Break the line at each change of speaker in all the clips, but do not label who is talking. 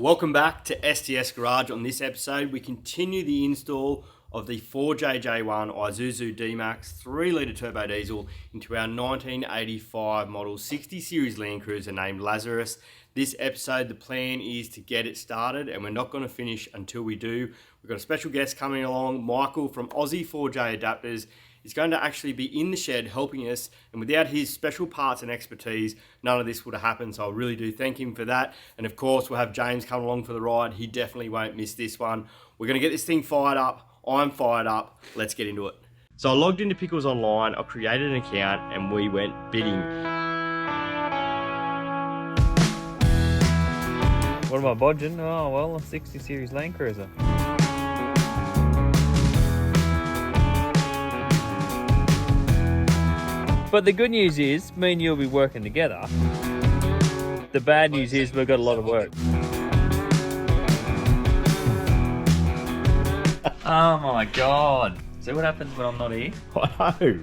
Welcome back to STS Garage. On this episode, we continue the install of the 4JJ1 Isuzu D-Max 3-litre turbo diesel into our 1985 model 60 series Landcruiser named Lazarus. This episode, the plan is to get it started, and we're not going to finish until we do. We've got a special guest coming along, Michael from Aussie 4J Adaptors. He's going to actually be in the shed helping us, and without his special parts and expertise, none of this would have happened, so I really do thank him for that. And of course, we'll have James come along for the ride. He definitely won't miss this one. We're going to get this thing fired up. I'm fired up. Let's get into it. So I logged into Pickles Online, I created an account, and we went bidding.
What am I bodging? Oh, well, a 60 series Landcruiser. But the good news is, me and you'll be working together. The bad news is we've got a lot of work. Oh my God. See what happens when I'm not here?
I know.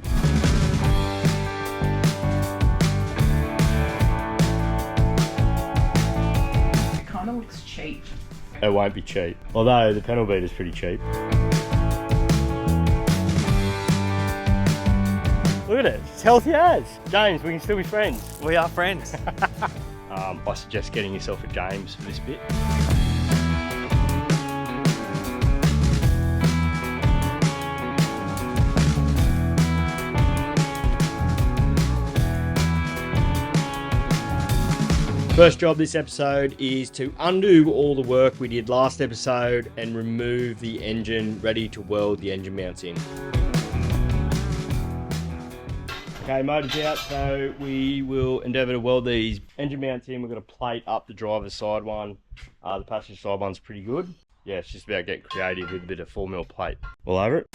It kind of looks cheap.
It won't be cheap. Although the panel beat is pretty cheap. Look at it, it's healthy as. James, we can still be friends.
We are friends.
I suggest getting yourself a James for this bit. First job this episode is to undo all the work we did last episode and remove the engine, ready to weld the engine mounts in. Okay, motor's out, so we will endeavour to weld these engine mounts in. We've got a plate up the driver's side one. The passenger side one's pretty good. Yeah, it's just about getting creative with a bit of 4mm plate all over it.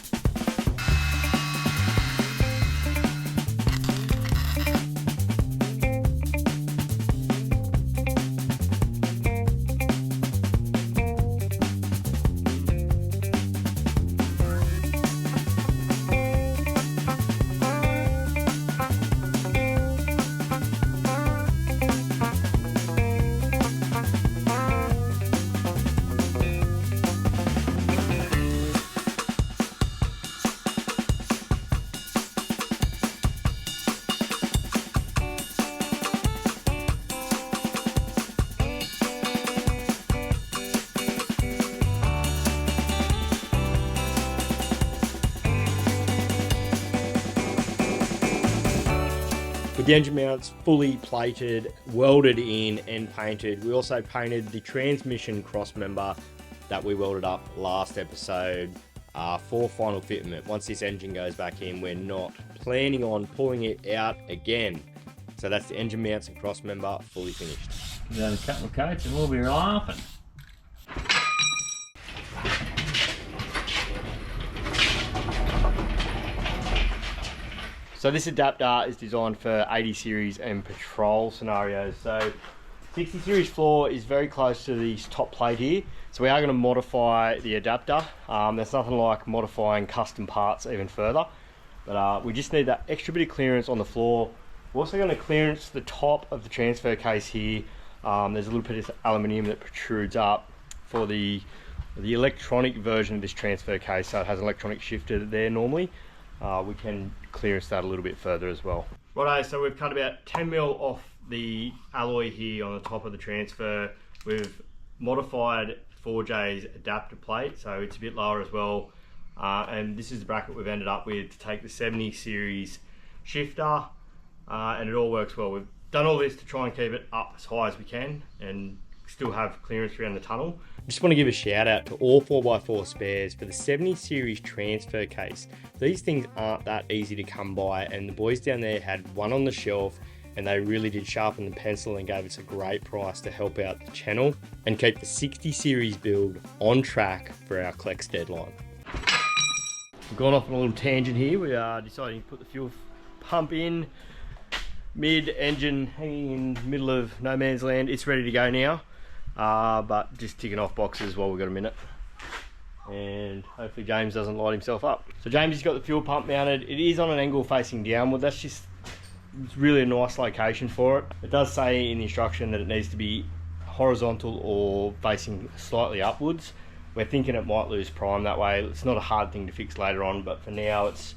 With the engine mounts fully plated, welded in and painted, we also painted the transmission cross member that we welded up last episode for final fitment. Once this engine goes back in, we're not planning on pulling it out again. So that's the engine mounts and cross member fully finished.
Done a couple of coats and we'll be laughing.
So this adapter is designed for 80 series and patrol scenarios. So 60 series floor is very close to this top plate here. So we are going to modify the adapter. There's nothing like modifying custom parts even further. But we just need that extra bit of clearance on the floor. We're also going to clearance the top of the transfer case here. There's a little bit of aluminium that protrudes up for the electronic version of this transfer case. So it has an electronic shifter there normally. We can clearance that a little bit further as well. Righto, so we've cut about 10mm off the alloy here on the top of the transfer. We've modified 4J's adapter plate, so it's a bit lower as well. And this is the bracket we've ended up with to take the 70 series shifter, and it all works well. We've done all this to try and keep it up as high as we can and still have clearance around the tunnel. I just want to give a shout out to all 4x4 spares for the 70 series transfer case. These things aren't that easy to come by, and the boys down there had one on the shelf and they really did sharpen the pencil and gave us a great price to help out the channel and keep the 60 series build on track for our Clex deadline. We've gone off on a little tangent here. We are deciding to put the fuel pump in mid-engine, hanging in the middle of no man's land. It's ready to go now. But just ticking off boxes while we've got a minute, and hopefully James doesn't light himself up. So James has got the fuel pump mounted. It is on an angle facing downward. That's just, it's really a nice location for it. It does say in the instruction that it needs to be horizontal or facing slightly upwards. We're thinking it might lose prime that way. It's not a hard thing to fix later on, but for now it's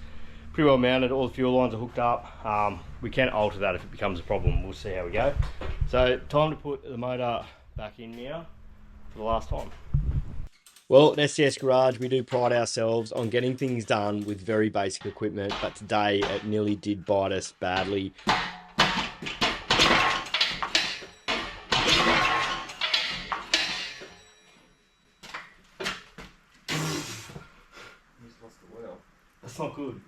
pretty well mounted. All the fuel lines are hooked up. We can alter that if it becomes a problem. We'll see how we go. So time to put the motor back in now for the last time. Well, at STS Garage, we do pride ourselves on getting things done with very basic equipment, but today it nearly did bite us badly. That's not good.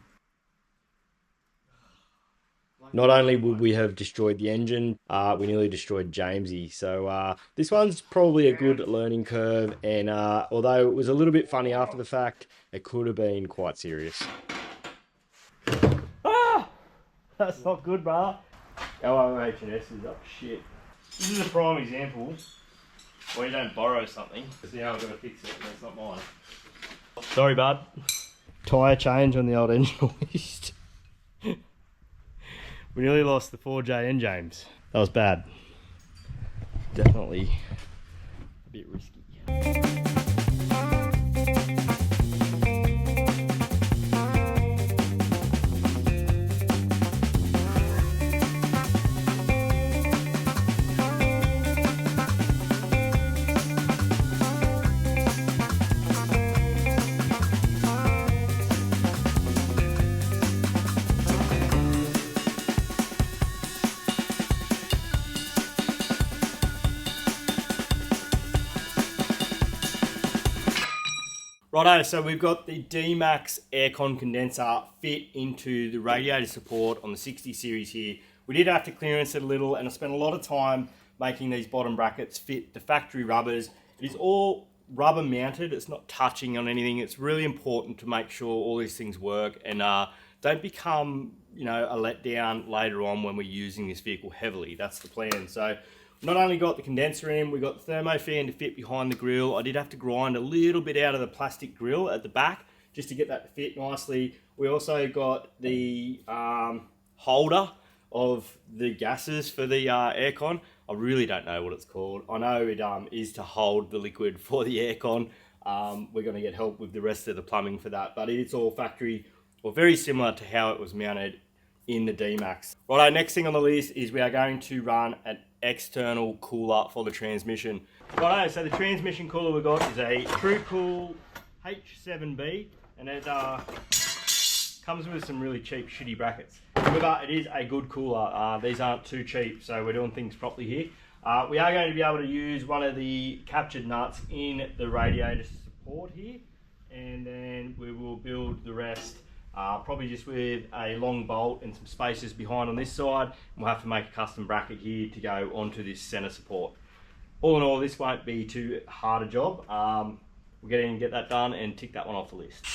Not only would we have destroyed the engine, we nearly destroyed Jamesy. So this one's probably a good learning curve, and although it was a little bit funny after the fact, it could have been quite serious. Ah! That's not good, brah. Our H&S is up shit. This is a prime example where you don't borrow something, because now I've got to fix it, and it's not mine. Sorry, bud. Tyre change on the old engine list. We nearly lost the 4JN, James. That was bad. Definitely a bit risky. Righto, so we've got the D-Max aircon condenser fit into the radiator support on the 60 series here. We did have to clearance it a little, and I spent a lot of time making these bottom brackets fit the factory rubbers. It is all rubber mounted, it's not touching on anything. It's really important to make sure all these things work and don't become, you know, a letdown later on when we're using this vehicle heavily. That's the plan. So not only got the condenser in, we got the thermo fan to fit behind the grill. I did have to grind a little bit out of the plastic grill at the back just to get that to fit nicely. We also got the holder of the gases for the aircon. I really don't know what it's called. I know it is to hold the liquid for the aircon. We're going to get help with the rest of the plumbing for that, but it's all factory or very similar to how it was mounted in the D-Max. Righto, next thing on the list is we are going to run an external cooler for the transmission. Righto, so the transmission cooler we got is a TrueCool H7B, and it comes with some really cheap shitty brackets. However, it is a good cooler. These aren't too cheap, so we're doing things properly here. We are going to be able to use one of the captured nuts in the radiator support here, and then we will build the rest probably just with a long bolt and some spacers behind on this side. We'll have to make a custom bracket here to go onto this center support. All in all, this won't be too hard a job. We'll get in and get that done and tick that one off the list.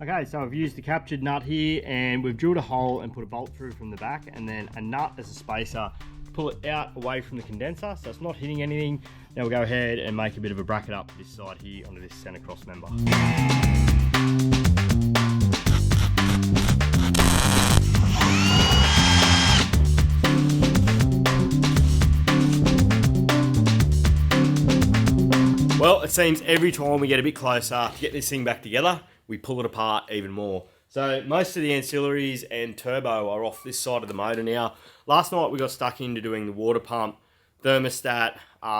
Okay, so I've used the captured nut here, and we've drilled a hole and put a bolt through from the back, and then a nut as a spacer to pull it out away from the condenser so it's not hitting anything. Now we'll go ahead and make a bit of a bracket up this side here onto this center cross member. Well, it seems every time we get a bit closer to get this thing back together, we pull it apart even more. So most of the ancillaries and turbo are off this side of the motor now. Last night we got stuck into doing the water pump, thermostat,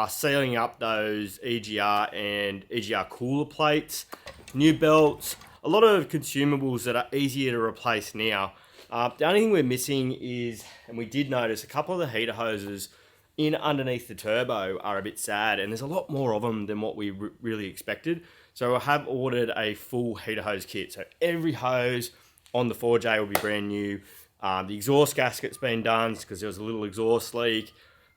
sealing up those EGR and EGR cooler plates, new belts, a lot of consumables that are easier to replace now. The only thing we're missing is, and we did notice, a couple of the heater hoses in underneath the turbo are a bit sad, and there's a lot more of them than what we really expected. So I have ordered a full heater hose kit. So every hose on the 4J will be brand new. The exhaust gasket's been done because there was a little exhaust leak.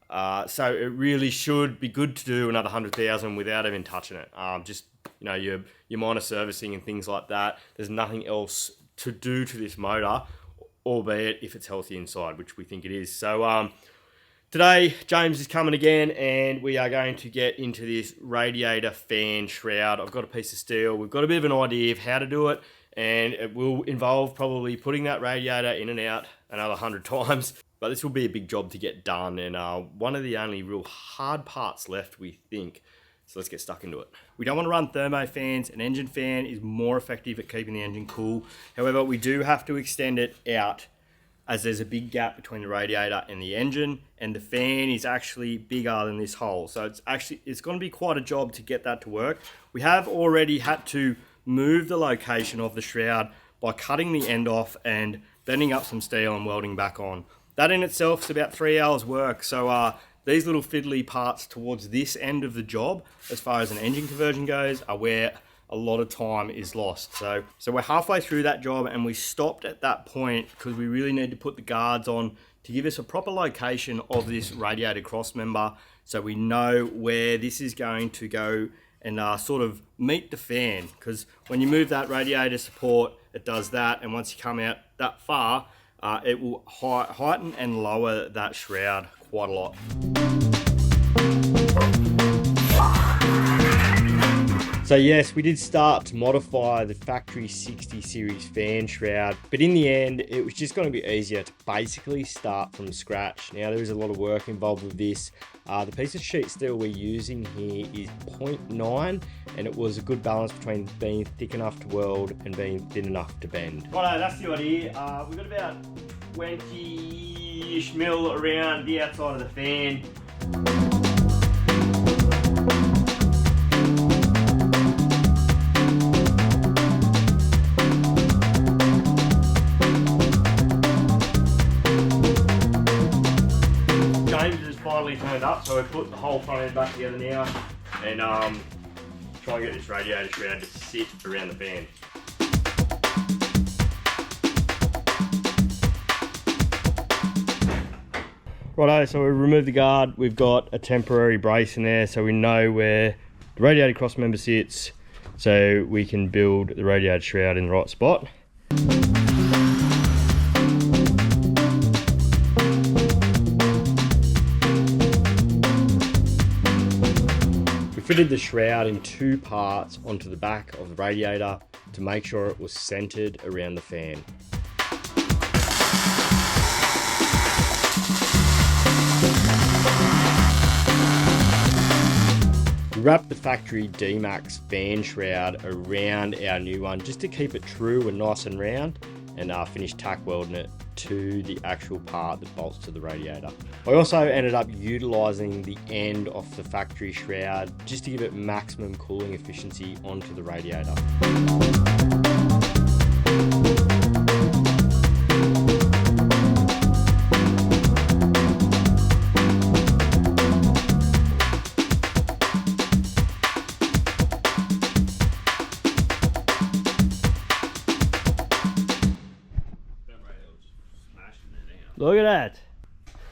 So it really should be good to do another 100,000 without even touching it. Just, you know, your minor servicing and things like that. There's nothing else to do to this motor, albeit if it's healthy inside, which we think it is. So today, James is coming again, and we are going to get into this radiator fan shroud. I've got a piece of steel. We've got a bit of an idea of how to do it, and it will involve probably putting that radiator in and out another 100 times. But this will be a big job to get done, and one of the only real hard parts left, we think. So let's get stuck into it. We don't want to run thermo fans. An engine fan is more effective at keeping the engine cool. However, we do have to extend it out, as there's a big gap between the radiator and the engine, and the fan is actually bigger than this hole. So it's going to be quite a job to get that to work. We have already had to move the location of the shroud by cutting the end off and bending up some steel and welding back on. That in itself is about 3 hours work. So these little fiddly parts towards this end of the job, as far as an engine conversion goes, are where a lot of time is lost. So we're halfway through that job, and we stopped at that point because we really need to put the guards on to give us a proper location of this radiator cross member, so we know where this is going to go and sort of meet the fan. Because when you move that radiator support, it does that, and once you come out that far, it will heighten and lower that shroud quite a lot. So yes, we did start to modify the factory 60 series fan shroud, but in the end, it was just going to be easier to basically start from scratch. Now, there is a lot of work involved with this. The piece of sheet steel we're using here is 0.9, and it was a good balance between being thick enough to weld and being thin enough to bend. Righto, that's the idea. We've got about 20-ish mil around the outside of the fan. Turned up, so we've put the whole front end back together now, and try and get this radiator shroud to sit around the fan. Righto, so we removed the guard. We've got a temporary brace in there, so we know where the radiator cross member sits, so we can build the radiator shroud in the right spot. Fitted the shroud in 2 parts onto the back of the radiator to make sure it was centered around the fan. We wrapped the factory D-Max fan shroud around our new one just to keep it true and nice and round, and finished tack welding it to the actual part that bolts to the radiator. I also ended up utilising the end of the factory shroud just to give it maximum cooling efficiency onto the radiator. Look at that.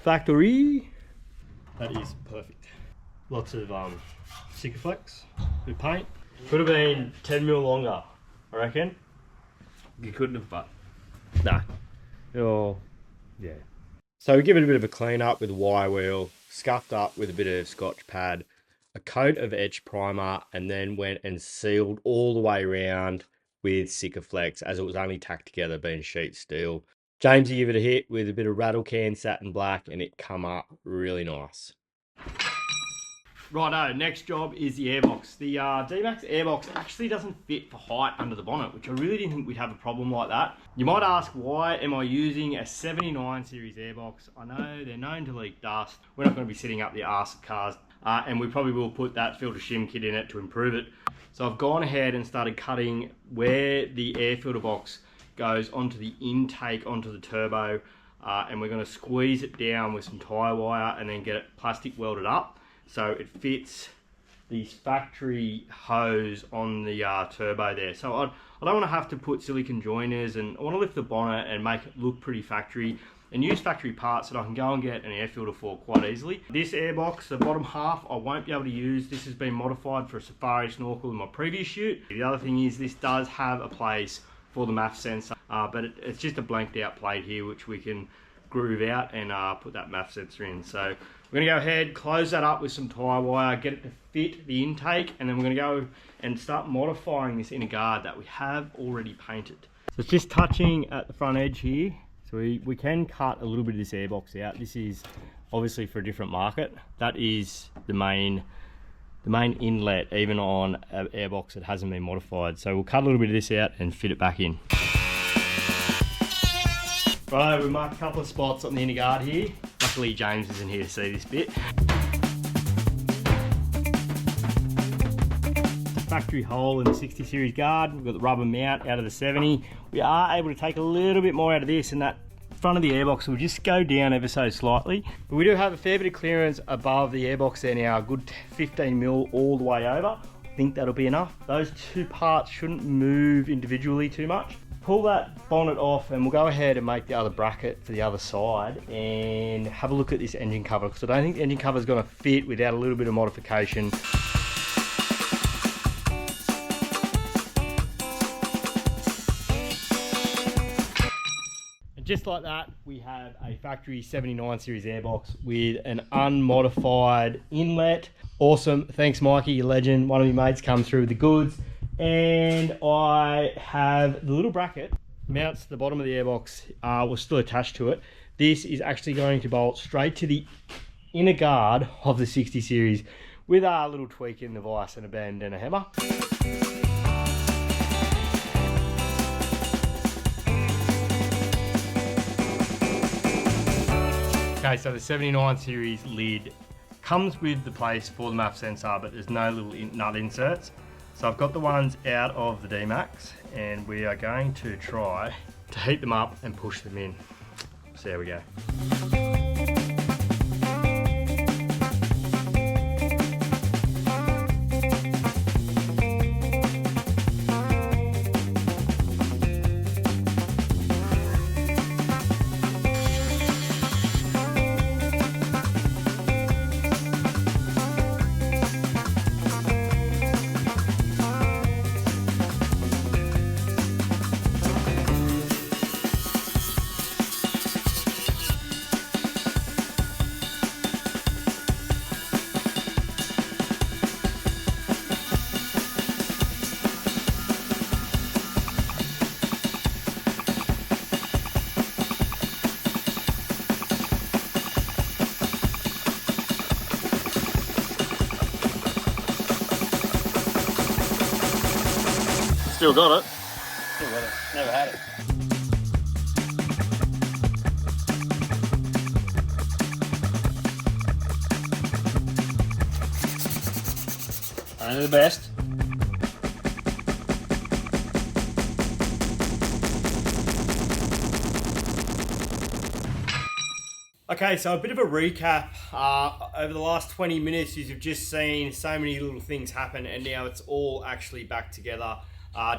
Factory. That is perfect. Lots of Sikaflex with paint. Could have been 10 mil longer, I reckon.
You couldn't have, but
nah. Oh, yeah. So we give it a bit of a clean up with a wire wheel, scuffed up with a bit of Scotch pad, a coat of etch primer, and then went and sealed all the way around with Sikaflex, as it was only tacked together being sheet steel. Jamesy gave it a hit with a bit of rattle can satin black, and it come up really nice. Righto, next job is the airbox. The D-Max airbox actually doesn't fit for height under the bonnet, which I really didn't think we'd have a problem like that. You might ask, why am I using a 79 series airbox? I know they're known to leak dust. We're not going to be sitting up the arse of cars, and we probably will put that filter shim kit in it to improve it. So I've gone ahead and started cutting where the air filter box goes onto the intake, onto the turbo, and we're going to squeeze it down with some tie wire and then get it plastic welded up so it fits this factory hose on the turbo there. So I don't want to have to put silicone joiners, and I want to lift the bonnet and make it look pretty factory and use factory parts that I can go and get an air filter for quite easily. This airbox, the bottom half, I won't be able to use. This has been modified for a safari snorkel in my previous shoot. The other thing is this does have a place for the MAF sensor, but it's just a blanked out plate here which we can groove out and put that MAF sensor in. So we're going to go ahead, close that up with some tie wire, get it to fit the intake, and then we're going to go and start modifying this inner guard that we have already painted. So it's just touching at the front edge here, So we can cut a little bit of this airbox out. This is obviously for a different market. That is the main inlet, even on an airbox that hasn't been modified. So we'll cut a little bit of this out and fit it back in. Right, we marked a couple of spots on the inner guard here. Luckily James isn't here to see this bit. It's a factory hole in the 60 series guard. We've got the rubber mount out of the 70. We are able to take a little bit more out of this, and that front of the airbox will just go down ever so slightly. But we do have a fair bit of clearance above the airbox there now, a good 15 mil all the way over. I think that'll be enough. Those two parts shouldn't move individually too much. Pull that bonnet off and we'll go ahead and make the other bracket for the other side and have a look at this engine cover, because I don't think the engine cover is going to fit without a little bit of modification. And just like that, we have a factory 79 series airbox with an unmodified inlet. Awesome, thanks Mikey, you legend. One of your mates come through with the goods. And I have the little bracket mounts to the bottom of the airbox, was still attached to it. This is actually going to bolt straight to the inner guard of the 60 series with a little tweak in the vise and a bend and a hammer. Okay, so the 79 series lid comes with the place for the MAF sensor, but there's no little nut inserts. So I've got the ones out of the D-Max and we are going to try to heat them up and push them in. So there we go. Still got it.
Still got it. Never had it. Only the best.
Okay, so a bit of a recap. Over the last 20 minutes, you've just seen so many little things happen, and now it's all actually back together.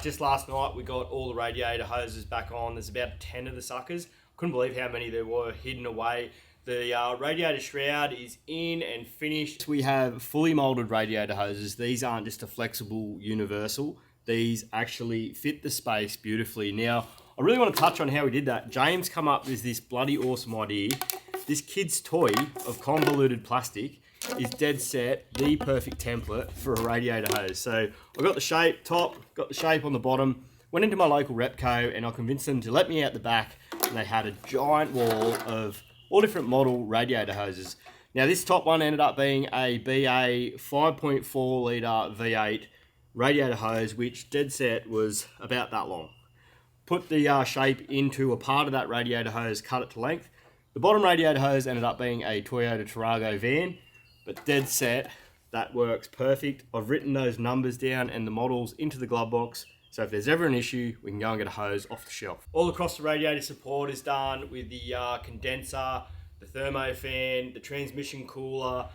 Just last night, we got all the radiator hoses back on. There's about 10 of the suckers. Couldn't believe how many there were hidden away. The radiator shroud is in and finished. We have fully molded radiator hoses. These aren't just a flexible universal. These actually fit the space beautifully. Now, I really want to touch on how we did that. James come up with this bloody awesome idea. This kid's toy of convoluted plastic is dead set the perfect template for a radiator hose. So I got the shape top, got the shape on the bottom, went into my local Repco and I convinced them to let me out the back, and they had a giant wall of all different model radiator hoses. Now this top one ended up being a BA 5.4 litre V8 radiator hose, which dead set was about that long. Put the shape into a part of that radiator hose, cut it to length. The bottom radiator hose ended up being a Toyota Tarago van, but dead set, that works perfect. I've written those numbers down and the models into the glove box, so if there's ever an issue, we can go and get a hose off the shelf. All across the radiator support is done with the condenser, the thermo fan, the transmission cooler.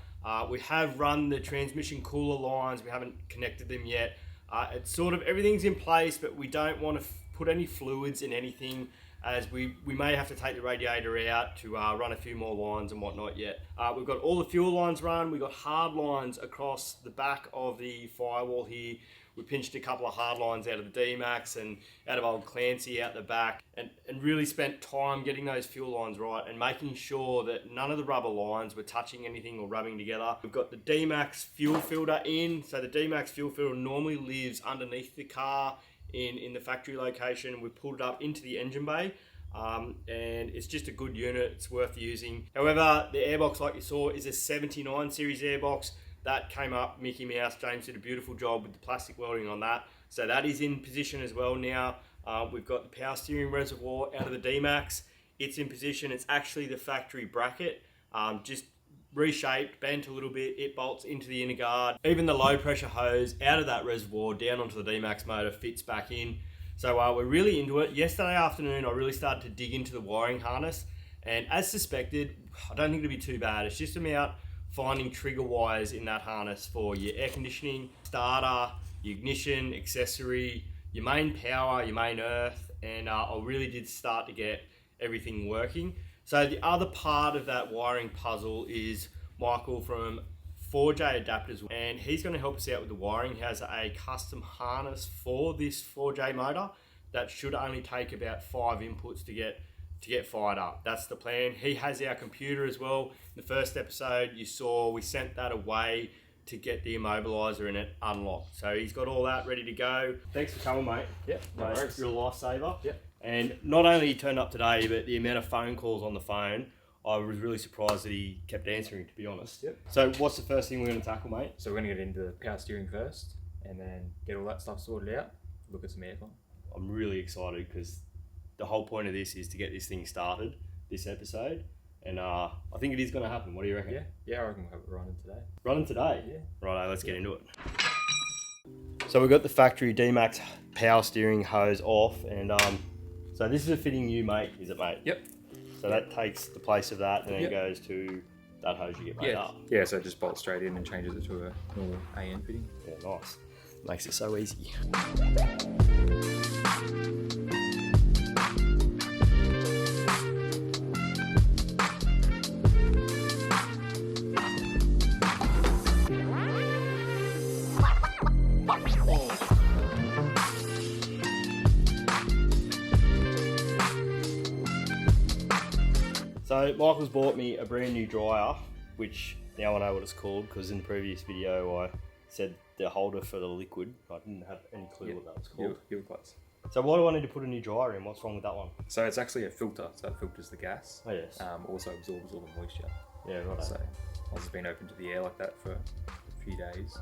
We have run the transmission cooler lines, we haven't connected them yet. It's sort of, everything's in place, but we don't want to put any fluids in anything, as we may have to take the radiator out to run a few more lines and whatnot yet. We've got all the fuel lines run. We've got hard lines across the back of the firewall here. We pinched a couple of hard lines out of the D-Max and out of old Clancy out the back, and really spent time getting those fuel lines right and making sure that none of the rubber lines were touching anything or rubbing together. We've got the D-Max fuel filter in. So the D-Max fuel filter normally lives underneath the car in the factory location. We pulled it up into the engine bay. and it's just a good unit. It's worth using. However, the Airbox, like you saw, is a 79 series Airbox. That came up, Mickey Mouse. James did a beautiful job with the plastic welding on that. So that is in position as well now. We've got the power steering reservoir out of the D-Max. It's in position. It's actually the factory bracket, just reshaped, bent a little bit. It bolts into the inner guard. Even the low pressure hose out of that reservoir down onto the D-Max motor fits back in. So we're really into it. Yesterday afternoon, I really started to dig into the wiring harness. And as suspected, I don't think it'll be too bad. It's just about finding trigger wires in that harness for your air conditioning, starter, your ignition, accessory, your main power, your main earth, and I really did start to get everything working. So the other part of that wiring puzzle is Michael from 4J Adaptors, and he's going to help us out with the wiring. He has a custom harness for this 4J motor that should only take about 5 inputs to get fired up. That's the plan. He has our computer as well. In the first episode you saw, we sent that away to get the immobilizer in it unlocked. So he's got all that ready to go. Thanks for coming, mate.
Yeah, no worries.
You're a lifesaver.
Yeah.
And not only he turned up today, but the amount of phone calls on the phone, I was really surprised that he kept answering, to be honest.
Yep.
So what's the first thing we're going to tackle, mate?
So we're going to get into the power steering first, and then get all that stuff sorted out, look at some aircon.
I'm really excited because the whole point of this is to get this thing started, this episode. And I think it is going to happen. What do you reckon?
Yeah, I reckon we'll have it running today.
Running today?
Yeah.
Righto, let's get into it. So we've got the factory D-Max power steering hose off, and so this is a fitting new, mate, is it, mate?
Yep.
So that takes the place of that, and then
Yep.
goes to that hose you get made up.
Yeah, so it just bolts straight in and changes it to a normal AN fitting.
Yeah, nice. Makes it so easy. So Michael's bought me a brand new dryer, which now I know what it's called, because in the previous video I said the holder for the liquid. I didn't have any clue what that was called.
You were close.
So why do I need to put a new dryer in? What's wrong with that one?
So it's actually a filter, so it filters the gas.
Oh yes.
Also absorbs all the moisture.
Yeah, right.
So once it's been open to the air like that for a few days,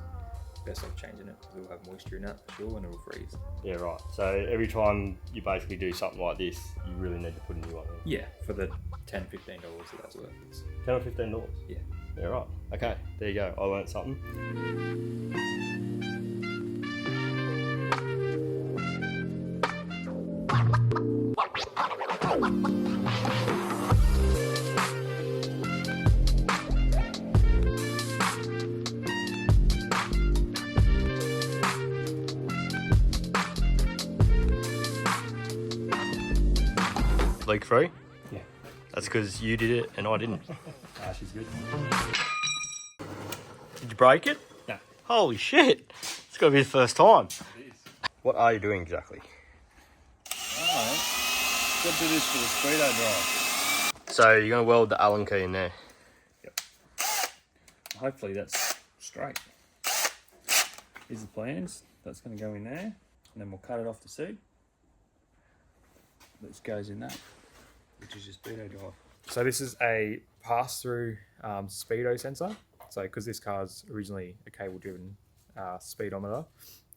best off changing it, because it will have moisture in it for sure, and it will freeze.
Yeah, right. So every time you basically do something like this, you really need to put a new one in.
Yeah, for the $10-15 that that's worth. It's,
$10 or $15?
yeah.
Yeah, right. Okay, there you go. I learned something. Leak free?
Yeah.
That's because you did it and I didn't.
Ah, she's good.
Did you break it?
No.
Holy shit! It's got to be the first time.
It is.
What are you doing exactly?
Alright, got to do this for the speedo drive.
So you're going to weld the Allen key in there.
Hopefully that's straight. Here's the plans. That's going to go in there, and then we'll cut it off the seat. This goes in that, which is your speedo drive.
So this is a pass-through speedo sensor. So because this car's originally a cable-driven speedometer,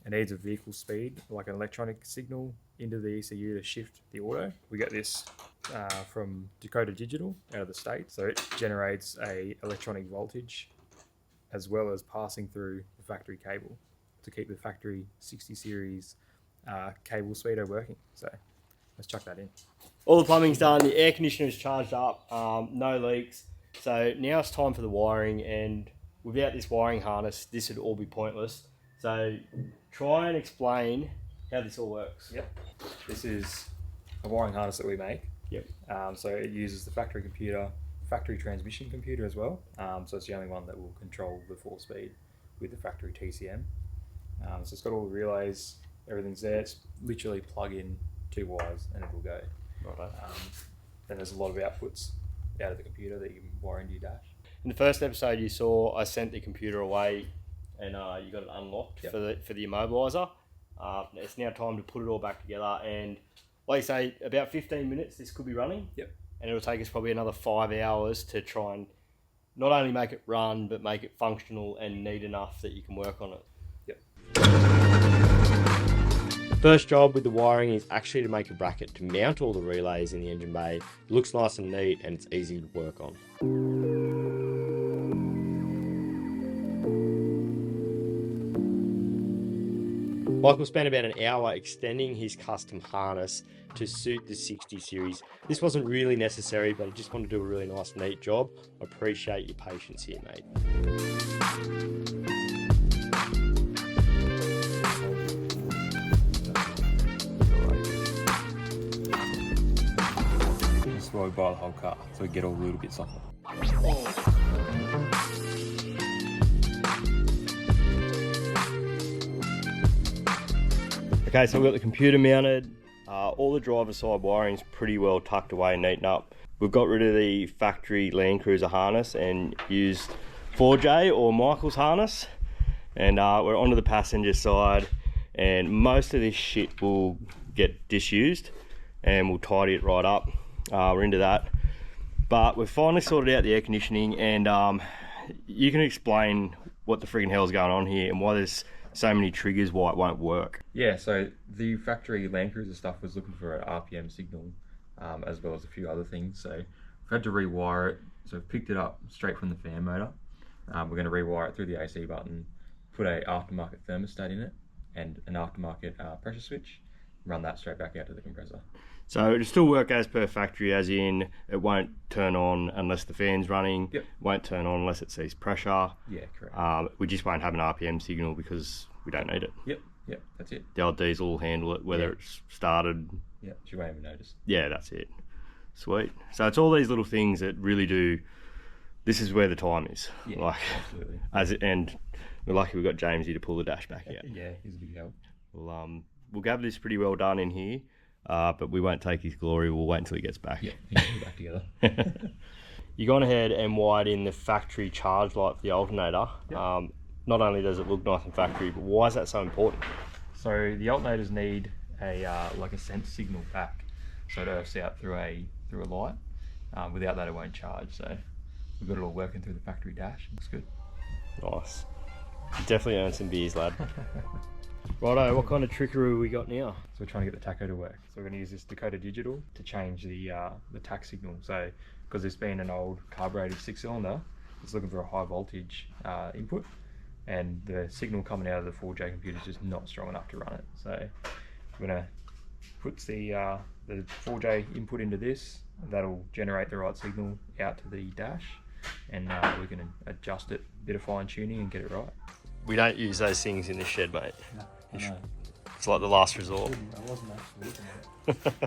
it needs a vehicle speed, like an electronic signal, into the ECU to shift the auto. We get this from Dakota Digital out of the States. So it generates a electronic voltage as well as passing through the factory cable to keep the factory 60 series cable speedo working. So let's chuck that in.
All the plumbing's done, the air conditioner's charged up, no leaks. So now it's time for the wiring, and without this wiring harness, this would all be pointless. So try and explain how this all works.
Yep. This is a wiring harness that we make.
Yep.
So it uses the factory computer, factory transmission computer as well. So it's the only one that will control the 4-speed with the factory TCM. So it's got all the relays, everything's there. It's literally plug in 2 wires and it will go.
Righto.
Then there's a lot of outputs out of the computer that you can wire into your dash.
In the first episode you saw, I sent the computer away and you got it unlocked.
Yep.
for the immobilizer. It's now time to put it all back together, and like you say, about 15 minutes this could be running.
Yep.
And it'll take us probably another 5 hours to try and not only make it run, but make it functional and neat enough that you can work on it.
Yep.
First job with the wiring is actually to make a bracket to mount all the relays in the engine bay. It looks nice and neat and it's easy to work on. Michael spent about an hour extending his custom harness to suit the 60 series. This wasn't really necessary, but I just wanted to do a really nice, neat job. I appreciate your patience here, mate.
This is why we buy the whole car, so we get all the little bits off it.
Okay, so we've got the computer mounted. All the driver side wiring is pretty well tucked away and neatened up. We've got rid of the factory Landcruiser harness and used 4J or Michael's harness. And we're onto the passenger side, and most of this shit will get disused and we'll tidy it right up. We're into that. But we've finally sorted out the air conditioning, and you can explain what the friggin' hell's going on here and why there's so many triggers why it won't work.
Yeah, so the factory Landcruiser stuff was looking for an RPM signal, as well as a few other things. So we've had to rewire it. So we've picked it up straight from the fan motor. We're going to rewire it through the AC button, put a aftermarket thermostat in it, and an aftermarket pressure switch. Run that straight back out to the compressor.
So it'll still work as per factory, as in it won't turn on unless the fan's running.
Yep.
Won't turn on unless it sees pressure.
Yeah, correct.
We just won't have an RPM signal because we don't need it.
Yep, that's it.
The old diesel will handle it, whether it's started.
Yep, you won't even notice.
Yeah, that's it. Sweet. So it's all these little things that really do. This is where the time is.
Yeah,
like,
absolutely.
And we're lucky we've got James here to pull the dash back out.
Yeah, he's a big help.
We'll have this pretty well done in here, but we won't take his glory. We'll wait until he gets back.
Yeah, he can get back together.
You've gone ahead and wired in the factory charge light for the alternator. Yep. Not only does it look nice and factory, but why is that so important?
So the alternators need a like a sense signal back, so it earths out through a light. Without that, it won't charge. So we've got it all working through the factory dash. Looks good.
Nice. You definitely earned some beers, lad. Righto, what kind of trickery we got now?
So we're trying to get the tacho to work. So we're going to use this Dakota Digital to change the tack signal. So because it's been an old carbureted 6-cylinder, it's looking for a high voltage input, and the signal coming out of the 4J computer is just not strong enough to run it. So we're going to put the 4J input into this. That'll generate the right signal out to the dash, and we can adjust it, a bit of fine tuning, and get it right.
We don't use those things in the shed, mate.
No, I know.
It's like the last resort.
I wasn't actually looking at it.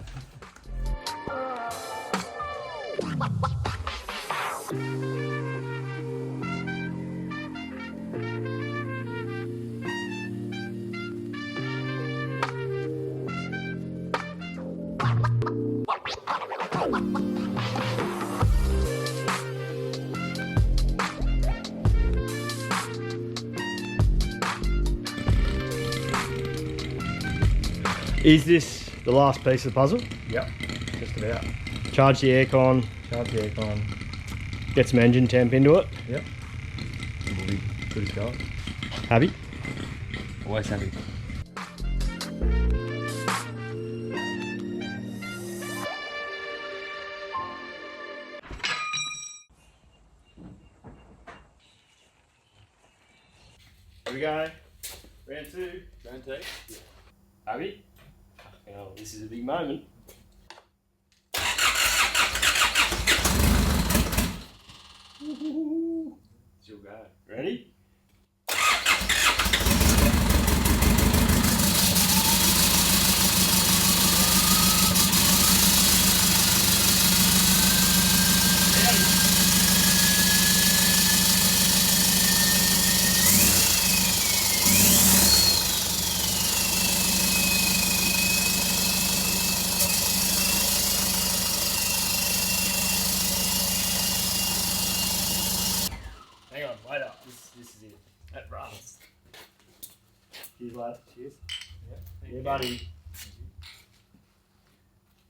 Is this the last piece of the puzzle?
Yep, just about.
Charge the aircon,
Charge the aircon.
get some engine temp into it.
Yep. And we'll be good as gold.
Happy?
Always happy.
Here we go. Round two.
Round two.
Happy? Oh, this is a big moment. Still go. Ready? Hang on, wait up. This is it. That runs. Cheers, lad. Cheers.
Yeah,
Yeah, buddy.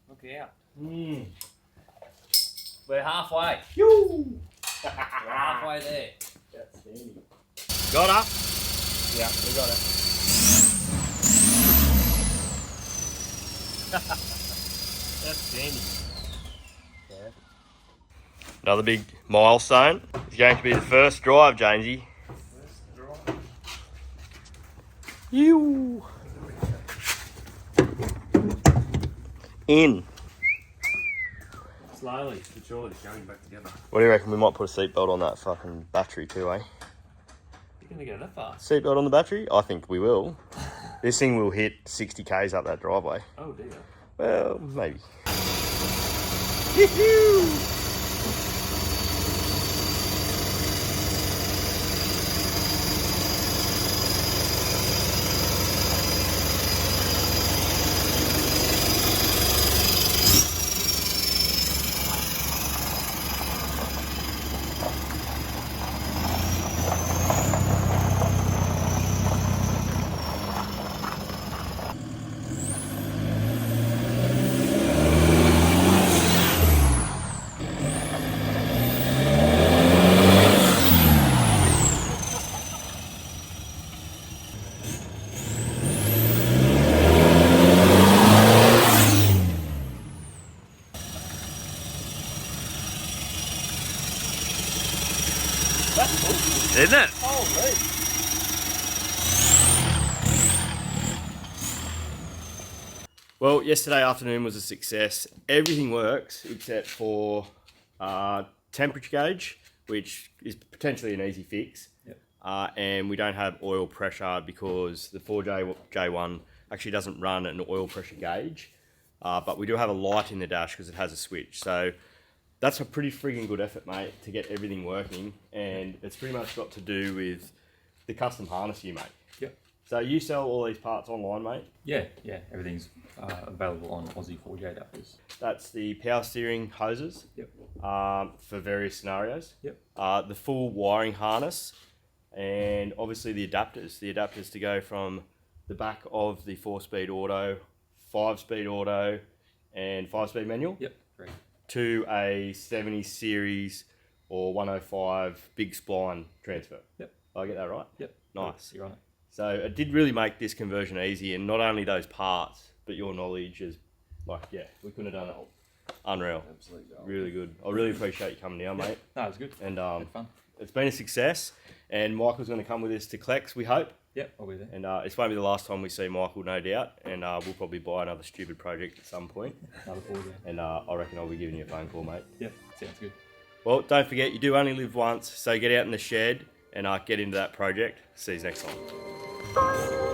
Look out.
Mm.
We're halfway.
Yoo!
We're halfway there.
Outstanding. Got her?
Yeah, we got it.
Outstanding. Another big milestone. It's going to be the first drive, Jamesy. You. In.
Slowly, but surely it's going back together.
What do you reckon? We might put a seatbelt on that fucking battery too, eh?
You're going to go that fast?
Seatbelt on the battery? I think we will. This thing will hit 60 k's up that driveway.
Oh dear.
Well, maybe. Isn't it?
Holy.
Well, yesterday afternoon was a success. Everything works except for temperature gauge, which is potentially an easy fix.
Yep.
And we don't have oil pressure because the 4J1 actually doesn't run an oil pressure gauge. But we do have a light in the dash because it has a switch. So that's a pretty frigging good effort, mate, to get everything working. And it's pretty much got to do with the custom harness you make.
Yep.
So you sell all these parts online, mate?
Yeah, everything's available on Aussie 4J adapters.
That's the power steering hoses.
Yep.
For various scenarios.
Yep.
The full wiring harness, and obviously the adapters. The adapters to go from the back of the 4-speed auto, 5-speed auto, and 5-speed manual.
Yep. Great.
To a 70 series or 105 big spline transfer.
Yep.
Did I get that right?
Yep.
Nice.
You're right.
So it did really make this conversion easy, and not only those parts, but your knowledge is like, yeah, we couldn't have done it. Unreal.
Absolutely.
Really good. I really appreciate you coming down, mate.
No, it was good.
And
Had fun.
it's been a success, and Michael's going to come with us to Clex, we hope.
Yep, I'll be there.
And this won't be the last time we see Michael, no doubt. And we'll probably buy another stupid project at some point.
Another 4J.
And I reckon I'll be giving you a phone call, mate.
Yep, sounds good.
Well, don't forget, you do only live once, so get out in the shed and get into that project. See you next time.